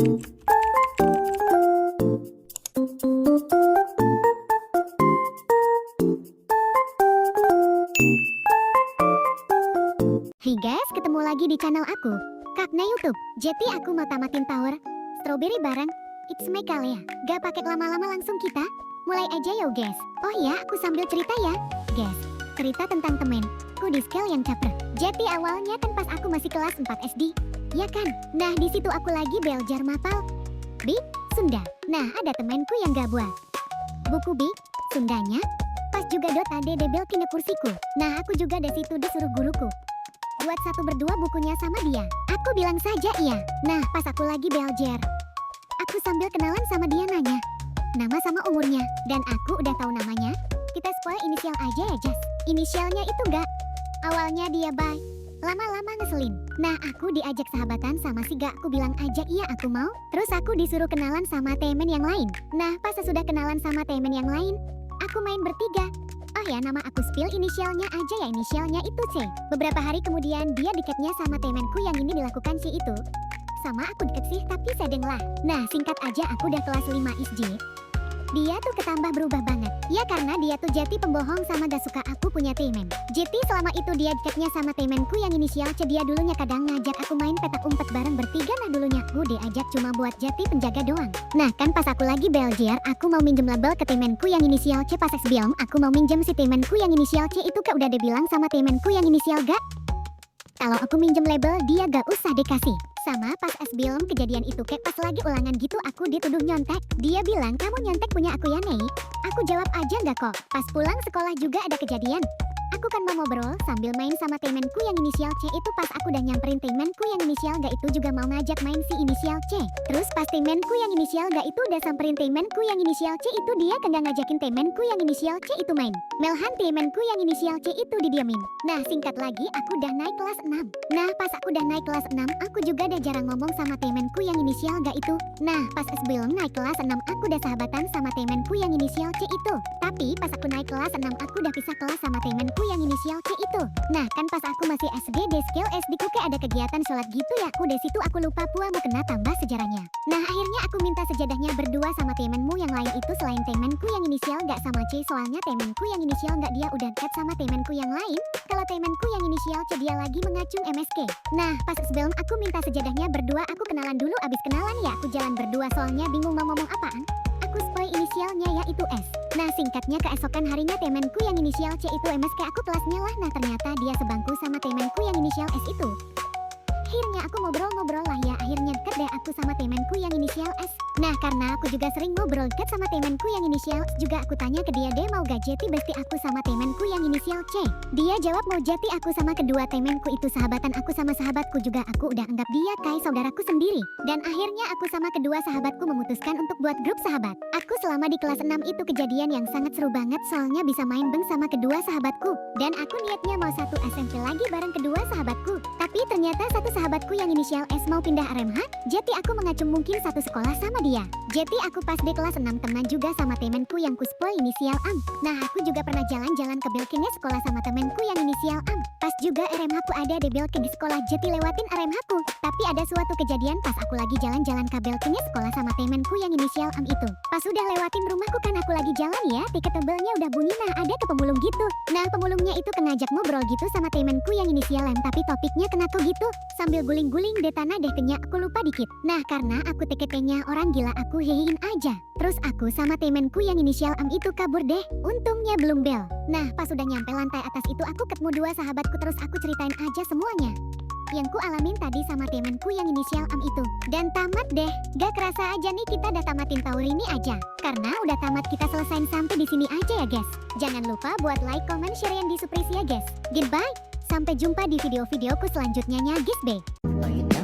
Hey guys, ketemu lagi di channel aku, Kakna YouTube. Jadi aku mau tamatin Tower Strawberry bareng It's My Kalea. Gak pakai lama-lama, langsung kita mulai aja yo guys. Oh ya, aku sambil cerita ya guys. Cerita tentang temenku di scale yang caper. Jadi awalnya kan pas aku masih kelas 4 SD, ya kan? Nah di situ aku lagi belajar mapal Big Sunda. Nah ada temenku yang gak buat buku Big Sundanya. Pas juga .ad debelkin ke kursiku. Nah aku juga dari situ disuruh guruku buat satu berdua bukunya sama dia. Aku bilang saja iya. Nah pas aku lagi belajar, aku sambil kenalan sama dia, nanya nama sama umurnya. Dan aku udah tahu namanya. Kita spoil inisial aja ya Jas. Inisialnya itu gak. Awalnya dia bye, lama-lama ngeselin. Nah aku diajak sahabatan sama si gak. Aku bilang aja iya aku mau. Terus aku disuruh kenalan sama temen yang lain. Nah pas sudah kenalan sama temen yang lain, aku main bertiga. Oh ya, nama aku spill inisialnya aja ya, inisialnya itu C. Beberapa hari kemudian dia deketnya sama temenku yang ini dilakukan si itu. Sama aku deket sih tapi sedeng lah. Nah singkat aja aku udah kelas 5 SD. Dia tuh ketambah berubah banget. Ya karena dia tuh jadi pembohong sama gak suka aku punya temen. Jadi selama itu dia deketnya sama temenku yang inisial C. Dia dulunya kadang ngajak aku main petak umpet bareng bertiga. Nah dulunya aku diajak cuma buat jadi penjaga doang. Nah kan pas aku lagi belajar, aku mau minjem label ke temenku yang inisial C. Pas SBM aku mau minjem si temenku yang inisial C itu udah dibilang sama temenku yang inisial gak. Kalau aku minjem label dia gak usah dikasih. Sama pas SBM kejadian itu kayak pas lagi ulangan gitu aku dituduh nyontek. Dia bilang kamu nyontek punya aku ya Nei. Aku jawab aja enggak kok. Pas pulang sekolah juga ada kejadian. Aku kan mau ngobrol sambil main sama temenku yang inisial C itu. Pas aku udah nyamperin temenku yang inisial gak itu juga mau ngajak main si inisial C. Terus pas temenku yang inisial gak itu udah samperin temenku yang inisial C itu, dia kagak ngajakin temenku yang inisial C itu main. Melhan temenku yang inisial C itu didiamin. Nah singkat lagi aku udah naik kelas 6. Nah pas aku udah naik kelas 6 aku juga udah jarang ngomong sama temenku yang inisial gak itu. Nah pas sebelum naik kelas 6 aku udah sahabatan sama temenku yang inisial C itu. Tapi pas aku naik kelas 6 aku udah pisah kelas sama temenku yang inisial C itu. Nah kan pas aku masih SD di scale SD ku kayak ada kegiatan sholat gitu ya. Aku dari situ aku lupa pua mau kena tambah sejarahnya. Nah akhirnya aku minta sejadahnya berdua sama temenmu yang lain itu selain temenku yang inisial gak sama C. Soalnya temenku yang inisial gak dia udah dekat sama temenku yang lain. Kalau temenku yang inisial C dia lagi mengacung MSK. Nah pas sebelum aku minta sejadahnya berdua, aku kenalan dulu. Abis kenalan ya aku jalan berdua soalnya bingung mau ngomong apaan. Aku spoil inisialnya ya itu S. Nah singkatnya keesokan harinya temenku yang inisial C itu MSK aku kelasnya lah. Nah ternyata dia sebangku sama temenku yang inisial S itu. Akhirnya aku ngobrol-ngobrol lah ya, akhirnya deket deh aku sama temenku yang inisial S. Nah karena aku juga sering ngobrol deket sama temenku yang inisial S juga, aku tanya ke dia mau gak jadi besti aku sama temenku yang inisial C. Dia jawab mau jadi aku sama kedua temenku itu sahabatan aku sama sahabatku juga. Aku udah anggap dia kayak saudaraku sendiri. Dan akhirnya aku sama kedua sahabatku memutuskan untuk buat grup sahabat. Aku selama di kelas 6 itu kejadian yang sangat seru banget soalnya bisa main beng sama kedua sahabatku. Dan aku niatnya mau satu SMP lagi bareng kedua sahabatku. Tapi ternyata satu sahabatku yang inisial S mau pindah RMH, jadi aku mengacung mungkin satu sekolah sama dia. Jadi aku pas di kelas 6 teman juga sama temenku yang kuspo inisial AM. Nah aku juga pernah jalan-jalan ke Belkinnya sekolah sama temenku yang inisial AM. Pas juga RMH ku ada di Belkin di sekolah, jadi lewatin RMH ku. Tapi ada suatu kejadian pas aku lagi jalan-jalan ke Belkinnya sekolah sama temenku yang inisial AM itu. Pas udah lewatin rumahku kan aku lagi jalan ya, tiket tebelnya udah bunyi. Nah ada ke pemulung gitu. Nah pemulungnya itu ngajak ngobrol gitu sama temenku yang inisial M, tapi topiknya kena tuh gitu. Sambil guling-guling di tanah deh kenya aku lupa dikit. Nah karena aku tiketnya orang gila aku hehein aja. Terus aku sama temenku yang inisial AM itu kabur deh. Untungnya belum bel. Nah pas udah nyampe lantai atas itu aku ketemu dua sahabatku, terus aku ceritain aja semuanya yang ku alamin tadi sama temenku yang inisial AM itu. Dan tamat deh. Gak kerasa aja nih kita udah tamatin Tower ini aja. Karena udah tamat kita selesain sampai di sini aja ya guys. Jangan lupa buat like, comment, share yang di surprise ya guys. Goodbye. Sampai jumpa di video-videoku selanjutnya guys. Bye.